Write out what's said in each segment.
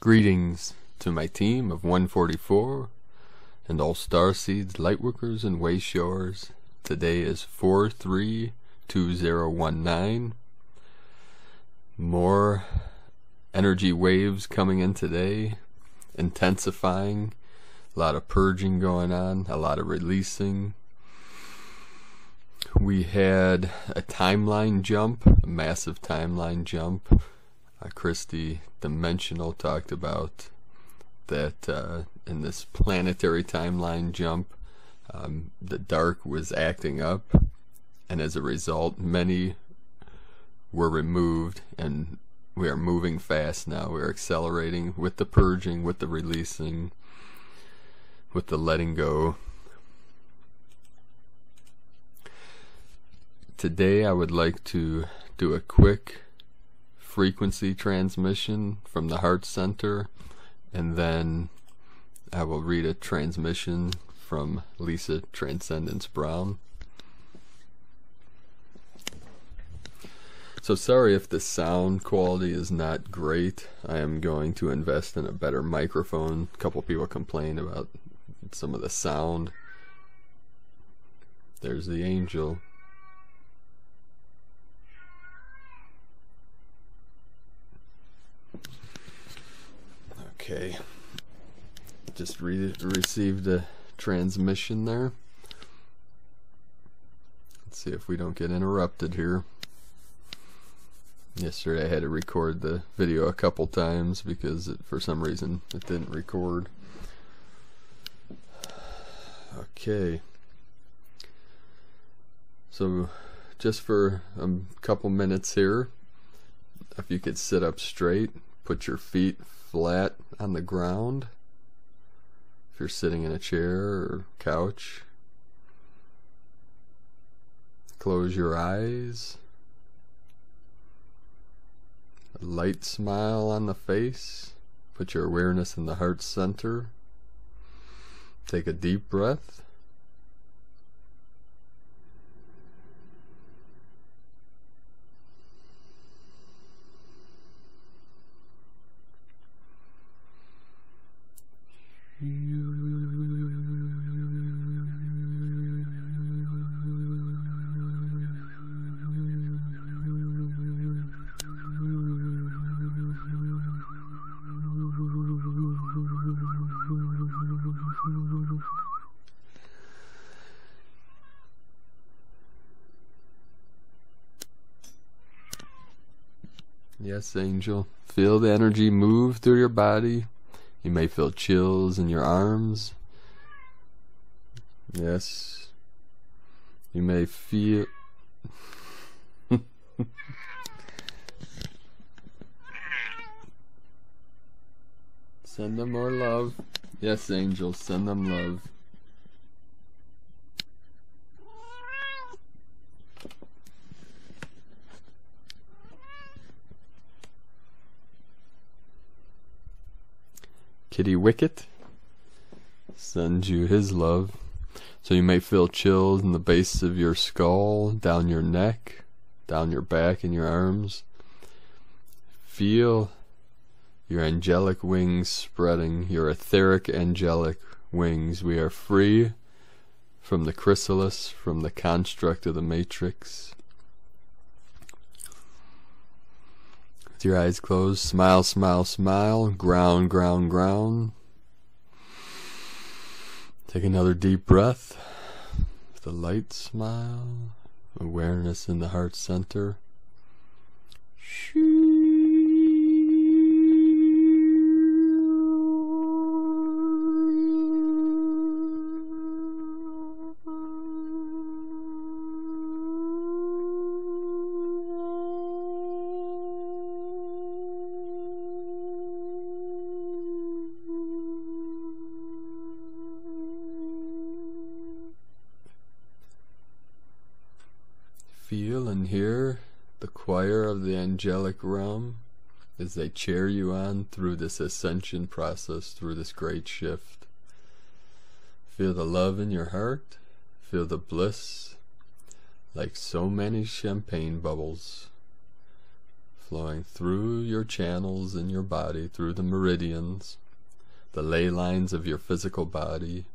Greetings to my team of 144 and all Starseeds, Lightworkers, and Wayshowers. Today is 432019. More energy waves coming in today, intensifying. A lot of purging going on, a lot of releasing. We had a timeline jump, a massive timeline jump. Christy Dimensional talked about that in this planetary timeline jump, the dark was acting up, and as a result, many were removed, and we are moving fast now. We're accelerating with the purging, with the releasing, with the letting go. Today I would like to do a quick frequency transmission from the heart center, and then I will read a transmission from Lisa Transcendence Brown. So sorry if the sound quality is not great. I am going to invest in a better microphone. A couple people complained about some of the sound. There's the angel. Okay, just received a transmission there. Let's see if we don't get interrupted here. Yesterday I had to record the video a couple times because for some reason it didn't record. Okay, so just for a couple minutes here, if you could sit up straight, put your feet flat on the ground. If you're sitting in a chair or couch, close your eyes. A light smile on the face. Put your awareness in the heart center. Take a deep breath. Yes, angel. Feel the energy move through your body. You may feel chills in your arms. Yes. You may feel... Send them more love. Yes, angels, send them love. Kitty Wicket sends you his love. So you may feel chills in the base of your skull, down your neck, down your back and your arms. Feel your angelic wings spreading, your etheric angelic wings. We are free from the chrysalis, from the construct of the matrix. With your eyes closed, smile, smile, smile. Ground, ground, ground. Take another deep breath. With a light smile. Awareness in the heart center. Feel and hear the choir of the angelic realm as they cheer you on through this ascension process, through this great shift. Feel the love in your heart. Feel the bliss like so many champagne bubbles flowing through your channels in your body, through the meridians, the ley lines of your physical body,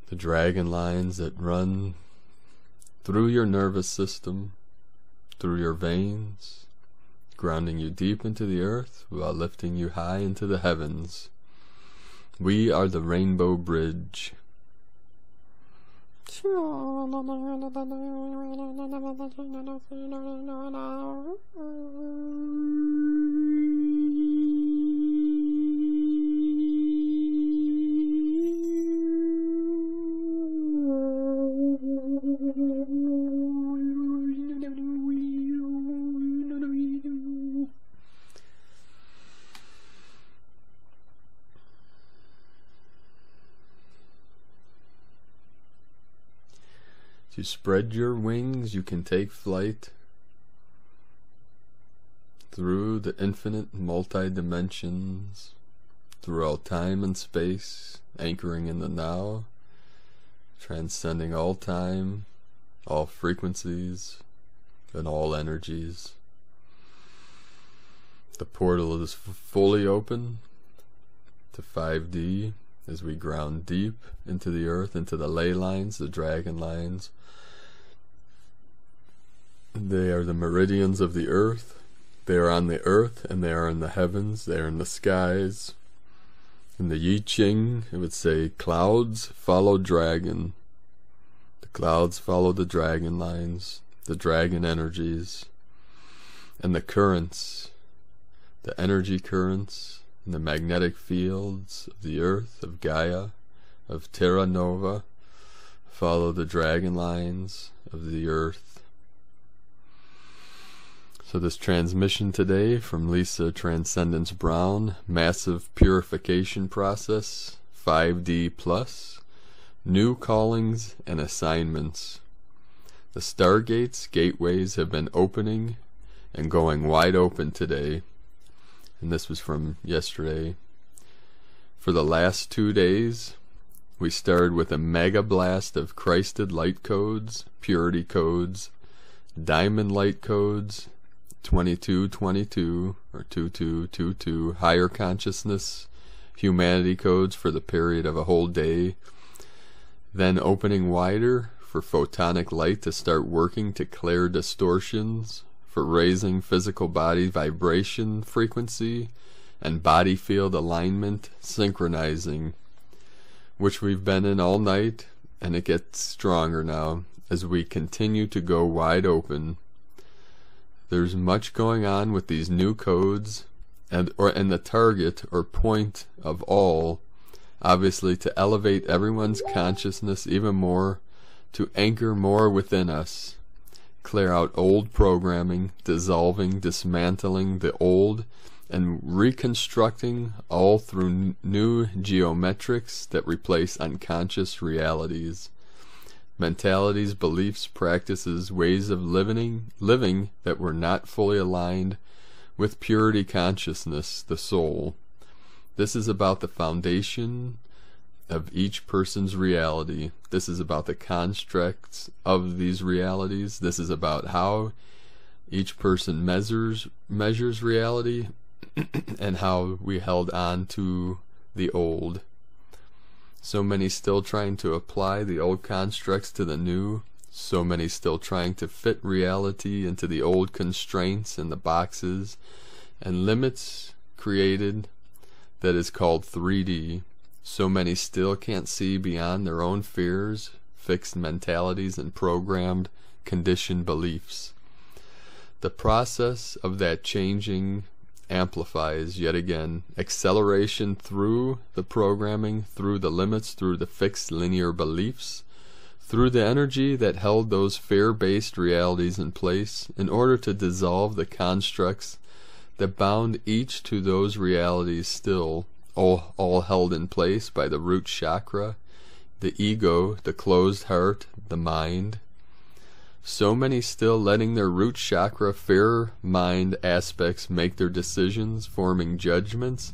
the dragon lines that run through your nervous system, through your veins, grounding you deep into the earth while lifting you high into the heavens. We are the Rainbow Bridge. To spread your wings, you can take flight through the infinite multi-dimensions, throughout time and space, anchoring in the now, transcending all time, all frequencies, and all energies. The portal is fully open to 5D as we ground deep into the earth, into the ley lines, the dragon lines. They are the meridians of the earth. They are on the earth and they are in the heavens. They are in the skies. In the I Ching, it would say clouds follow dragon. The clouds follow the dragon lines, the dragon energies, and the currents, the energy currents, and the magnetic fields of the earth, of Gaia, of Terra Nova, follow the dragon lines of the earth. So this transmission today from Lisa Transcendence Brown, massive purification process, 5D plus, new callings and assignments. The stargates, gateways have been opening and going wide open today. And this was from yesterday. For the last 2 days, we started with a mega blast of Christed light codes, purity codes, diamond light codes, 2222 or 2222, higher consciousness, humanity codes for the period of a whole day. Then opening wider for photonic light to start working to clear distortions, for raising physical body vibration frequency and body field alignment synchronizing, which we've been in all night, and it gets stronger now as we continue to go wide open. There's much going on with these new codes, and the target or point of all, obviously, to elevate everyone's consciousness even more, to anchor more within us, clear out old programming, dissolving, dismantling the old, and reconstructing all through new geometrics that replace unconscious realities, mentalities, beliefs, practices, ways of living that were not fully aligned with purity consciousness, the soul. This is about the foundation of each person's reality. This is about the constructs of these realities. This is about how each person measures reality and how we held on to the old. So many still trying to apply the old constructs to the new. So many still trying to fit reality into the old constraints and the boxes and limits created that is called 3D. So many still can't see beyond their own fears, fixed mentalities, and programmed, conditioned beliefs. The process of that changing amplifies yet again. Acceleration through the programming, through the limits, through the fixed linear beliefs, through the energy that held those fear-based realities in place in order to dissolve the constructs that bound each to those realities still, all held in place by the root chakra, the ego, the closed heart, the mind. So many still letting their root chakra fear mind aspects make their decisions, forming judgments,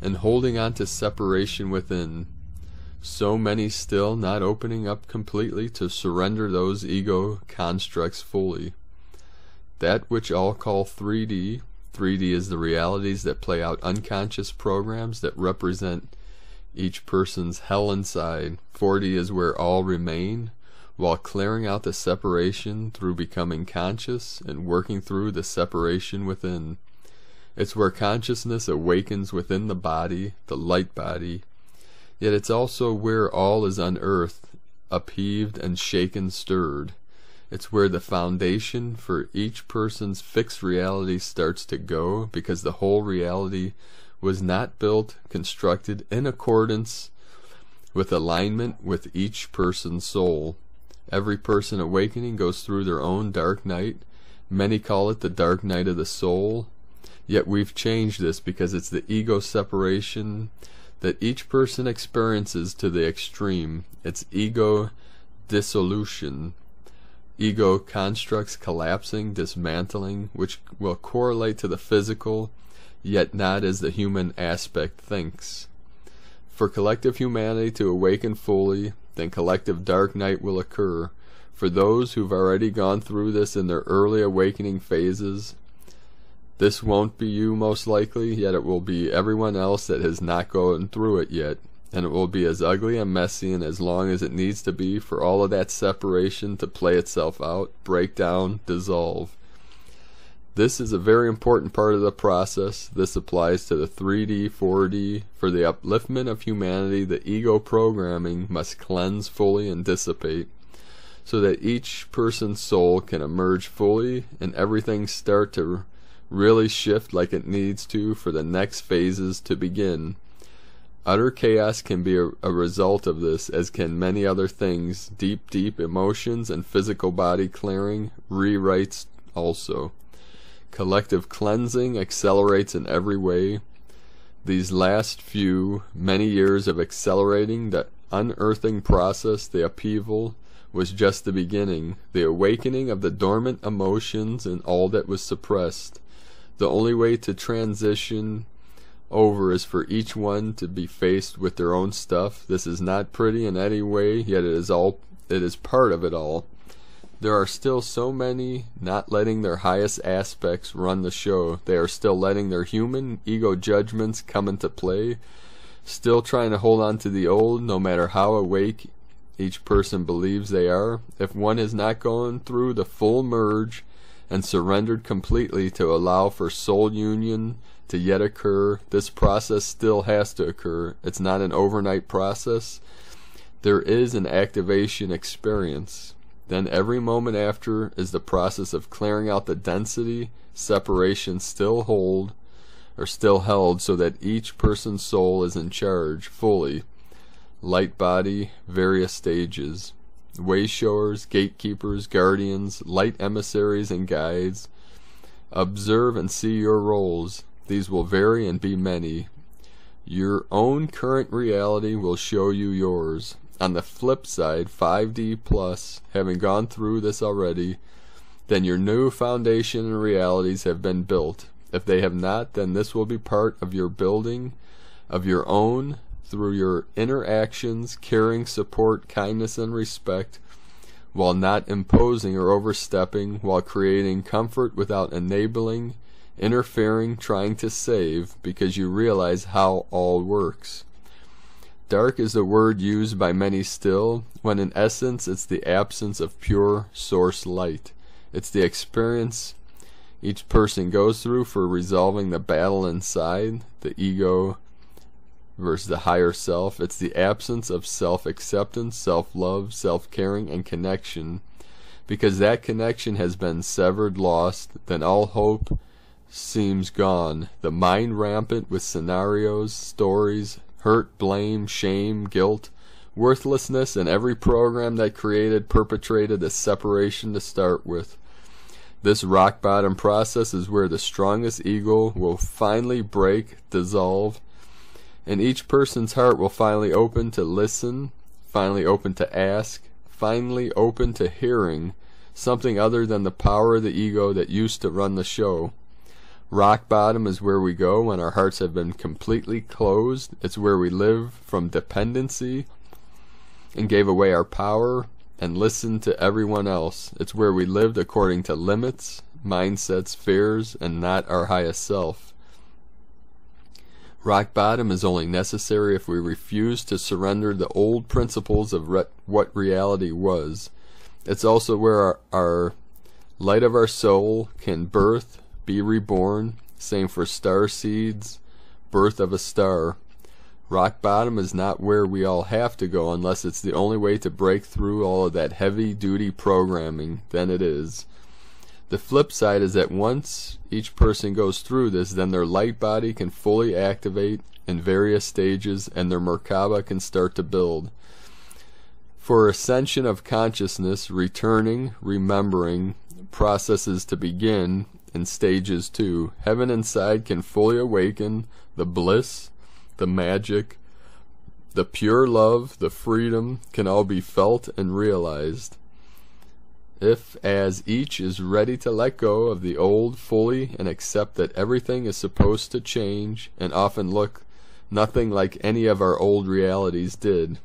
and holding on to separation within. So many still not opening up completely to surrender those ego constructs fully. that which all call 3D. 3D is the realities that play out unconscious programs that represent each person's hell inside. 4D is where all remain, while clearing out the separation through becoming conscious and working through the separation within. It's where consciousness awakens within the body, the light body, yet it's also where all is unearthed, upheaved and shaken, stirred. It's where the foundation for each person's fixed reality starts to go, because the whole reality was not built, constructed in accordance with alignment with each person's soul. Every person awakening goes through their own dark night. Many call it the dark night of the soul. Yet we've changed this because it's the ego separation that each person experiences to the extreme. It's ego dissolution. Ego constructs collapsing, dismantling, which will correlate to the physical, yet not as the human aspect thinks. For collective humanity to awaken fully, then collective dark night will occur. For those who've already gone through this in their early awakening phases, this won't be you most likely, yet it will be everyone else that has not gone through it yet. And it will be as ugly and messy and as long as it needs to be for all of that separation to play itself out, break down, dissolve. This is a very important part of the process. This applies to the 3D, 4D. For the upliftment of humanity, the ego programming must cleanse fully and dissipate, so that each person's soul can emerge fully and everything start to really shift like it needs to for the next phases to begin. Utter chaos can be a result of this, as can many other things. Deep emotions and physical body clearing, rewrites also. Collective cleansing accelerates in every way. These last many years of accelerating the unearthing process, the upheaval, was just the beginning. The awakening of the dormant emotions and all that was suppressed. The only way to transition over is for each one to be faced with their own stuff. This is not pretty in any way, yet it is part of it all. There are still so many not letting their highest aspects run the show. They are still letting their human ego judgments come into play, still trying to hold on to the old, no matter how awake each person believes they are. If one has not gone through the full merge and surrendered completely to allow for soul union to yet occur, this process still has to occur. It's not an overnight process. There is an activation experience. Then every moment after is the process of clearing out the density, separation still held, so that each person's soul is in charge fully. Light body, various stages. Wayshowers, gatekeepers, guardians, light emissaries and guides. Observe and see your roles. These will vary and be many. Your own current reality will show you yours. On the flip side, 5D plus, having gone through this already, then your new foundation and realities have been built. If they have not, then this will be part of your building of your own through your interactions, caring, support, kindness, and respect, while not imposing or overstepping, while creating comfort without enabling, interfering, trying to save, because you realize how all works. Dark is the word used by many still, when in essence it's the absence of pure source light. It's the experience each person goes through for resolving the battle inside, the ego versus the higher self. It's the absence of self-acceptance, self-love, self-caring, and connection. Because that connection has been severed, lost, then all hope seems gone. The mind rampant with scenarios, stories, hurt, blame, shame, guilt, worthlessness, and every program that perpetrated the separation to start with. This rock bottom process is where the strongest ego will finally break, dissolve, and each person's heart will finally open to listen, finally open to ask, finally open to hearing something other than the power of the ego that used to run the show. Rock bottom is where we go when our hearts have been completely closed. It's where we live from dependency and gave away our power and listened to everyone else. It's where we lived according to limits, mindsets, fears, and not our highest self. Rock bottom is only necessary if we refuse to surrender the old principles of what reality was. It's also where our light of our soul can birth, be reborn. Same for star seeds, birth of a star. Rock bottom is not where we all have to go unless it's the only way to break through all of that heavy-duty programming. Then it is. The flip side is that once each person goes through this, then their light body can fully activate in various stages and their Merkaba can start to build. For ascension of consciousness, returning, remembering, processes to begin in stages 2. Heaven inside can fully awaken the bliss, the magic, the pure love, the freedom can all be felt and realized. If, as each is ready to let go of the old fully and accept that everything is supposed to change and often look nothing like any of our old realities did.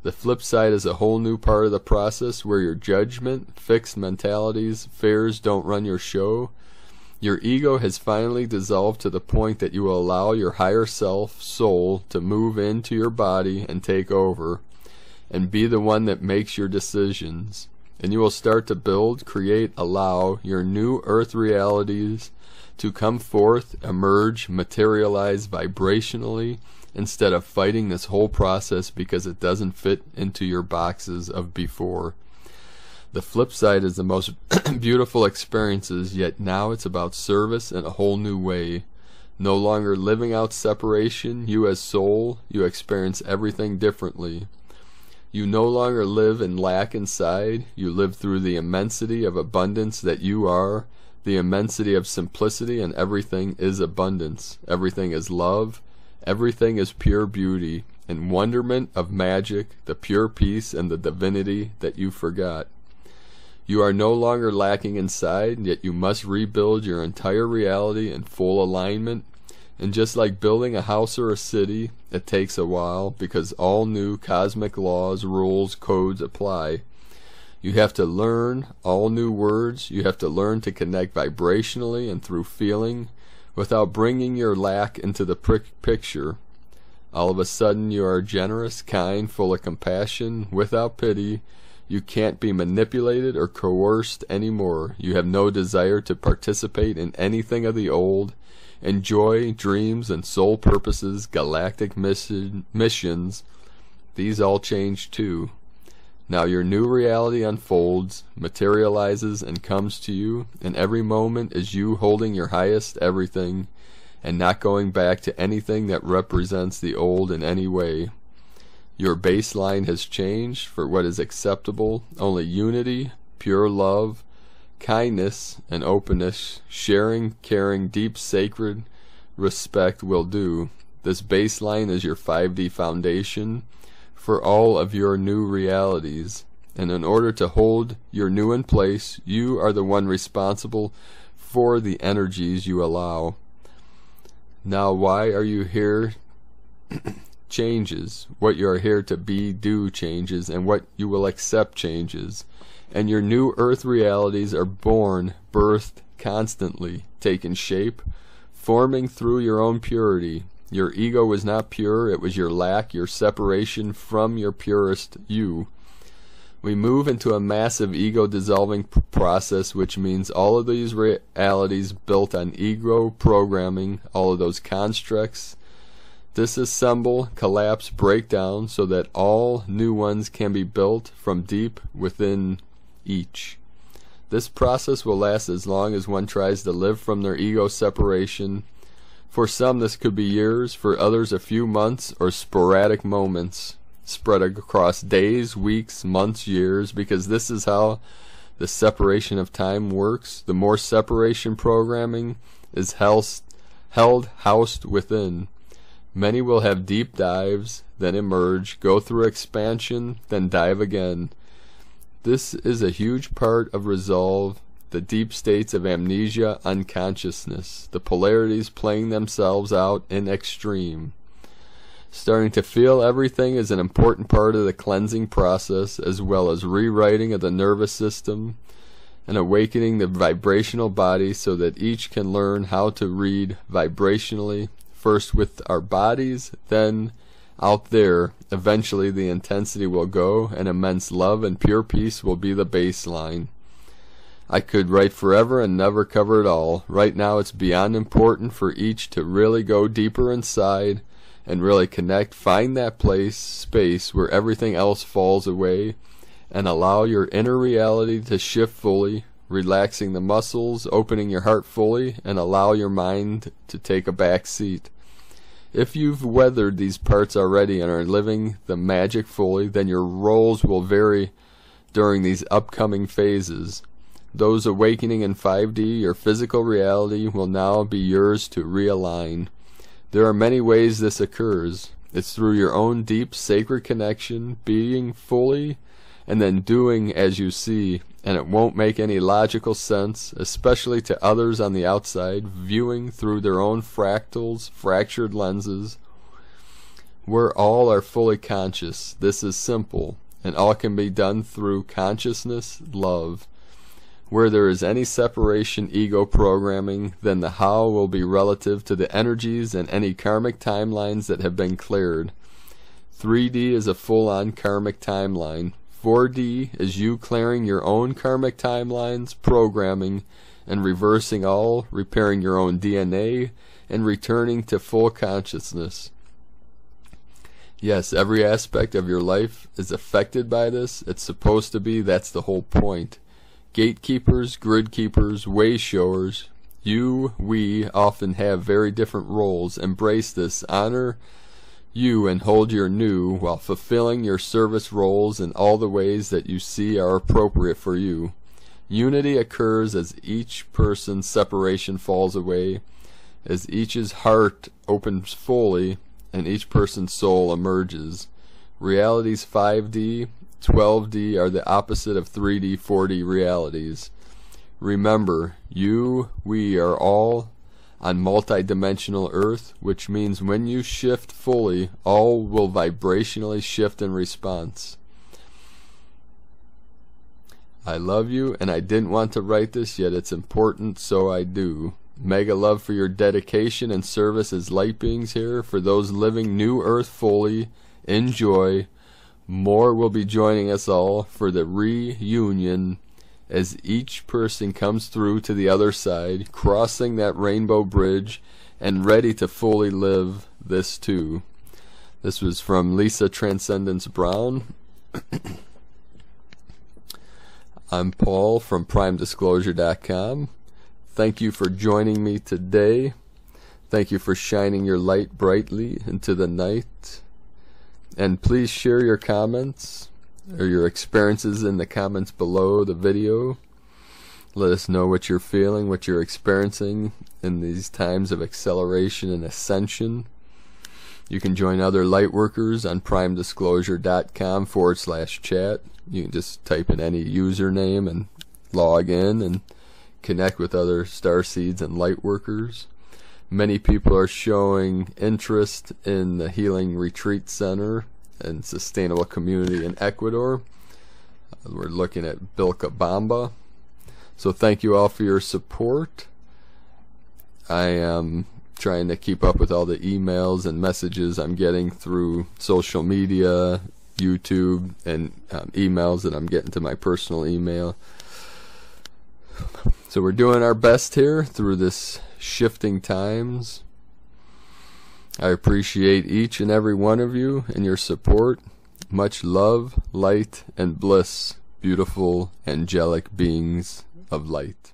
The flip side is a whole new part of the process where your judgment, fixed mentalities, fears don't run your show. Your ego has finally dissolved to the point that you will allow your higher self, soul, to move into your body and take over, and be the one that makes your decisions. And you will start to build, create, allow your new earth realities to come forth, emerge, materialize vibrationally, instead of fighting this whole process because it doesn't fit into your boxes of before. The flip side is the most beautiful experiences, yet now it's about service in a whole new way. No longer living out separation, you as soul, you experience everything differently. You no longer live in lack inside, you live through the immensity of abundance that you are, the immensity of simplicity, and everything is abundance. Everything is love, everything is pure beauty, and wonderment of magic, the pure peace and the divinity that you forgot. You are no longer lacking inside, yet you must rebuild your entire reality in full alignment. And just like building a house or a city, it takes a while because all new cosmic laws, rules, codes apply. You have to learn all new words. You have to learn to connect vibrationally and through feeling without bringing your lack into the picture. All of a sudden you are generous, kind, full of compassion, without pity. You can't be manipulated or coerced anymore. You have no desire to participate in anything of the old. Enjoy, dreams, and soul purposes, galactic missions, these all change too. Now your new reality unfolds, materializes, and comes to you, and every moment is you holding your highest everything, and not going back to anything that represents the old in any way. Your baseline has changed for what is acceptable. Only unity, pure love, kindness, and openness, sharing, caring, deep, sacred respect will do. This baseline is your 5D foundation for all of your new realities. And in order to hold your new in place, you are the one responsible for the energies you allow. Now, why are you here? Changes. What you are here to be, do changes, and what you will accept changes. And your new earth realities are born, birthed, constantly, taking shape, forming through your own purity. Your ego was not pure, it was your lack, your separation from your purest you. We move into a massive ego-dissolving process, which means all of these realities built on ego programming, all of those constructs, disassemble, collapse, break down, so that all new ones can be built from deep within each. This process will last as long as one tries to live from their ego separation. For some this could be years, for others a few months or sporadic moments spread across days, weeks, months, years, because this is how the separation of time works. The more separation programming is housed within. Many will have deep dives, then emerge, go through expansion, then dive again. This is a huge part of resolve, the deep states of amnesia, unconsciousness, the polarities playing themselves out in extreme. Starting to feel everything is an important part of the cleansing process, as well as rewriting of the nervous system, and awakening the vibrational body so that each can learn how to read vibrationally, first with our bodies, then out there. Eventually the intensity will go, and immense love and pure peace will be the baseline. I could write forever and never cover it all. Right now it's beyond important for each to really go deeper inside and really connect, find that space where everything else falls away, and allow your inner reality to shift fully, relaxing the muscles, opening your heart fully, and allow your mind to take a back seat. If you've weathered these parts already and are living the magic fully, then your roles will vary during these upcoming phases. Those awakening in 5D, your physical reality, will now be yours to realign. There are many ways this occurs. It's through your own deep sacred connection, being fully, and then doing as you see, and it won't make any logical sense, especially to others on the outside, viewing through their own fractals, fractured lenses. Where all are fully conscious, this is simple, and all can be done through consciousness, love. Where there is any separation, ego programming, then the how will be relative to the energies and any karmic timelines that have been cleared. 3D is a full-on karmic timeline. 4D is you clearing your own karmic timelines, programming, and reversing all, repairing your own DNA, and returning to full consciousness. Yes, every aspect of your life is affected by this. It's supposed to be. That's the whole point. Gatekeepers, grid keepers, way showers. We often have very different roles. Embrace this. Honor you and hold your new while fulfilling your service roles in all the ways that you see are appropriate for you. Unity occurs as each person's separation falls away, as each's heart opens fully, and each person's soul emerges. Realities 5D, 12D are the opposite of 3D, 4D realities. Remember, we are all on multi-dimensional Earth, which means when you shift fully, all will vibrationally shift in response. I love you, and I didn't want to write this, yet it's important, so I do. Mega love for your dedication and service as light beings here. For those living New Earth fully, enjoy. More will be joining us all for the reunion as each person comes through to the other side, crossing that rainbow bridge and ready to fully live this too. This was from Lisa Transcendence Brown. I'm Paul from PrimeDisclosure.com. Thank you for joining me today. Thank you for shining your light brightly into the night. And please share your comments or your experiences in the comments below the video. Let us know what you're feeling, what you're experiencing in these times of acceleration and ascension. You can join other Lightworkers on PrimeDisclosure.com/chat. You can just type in any username and log in and connect with other Starseeds and Lightworkers. Many people are showing interest in the Healing Retreat Center and Sustainable Community in Ecuador. We're looking at Vilcabamba. So thank you all for your support. I am trying to keep up with all the emails and messages I'm getting through social media, YouTube, and emails that I'm getting to my personal email. So we're doing our best here through this shifting times. I appreciate each and every one of you and your support. Much love, light, and bliss, beautiful angelic beings of light.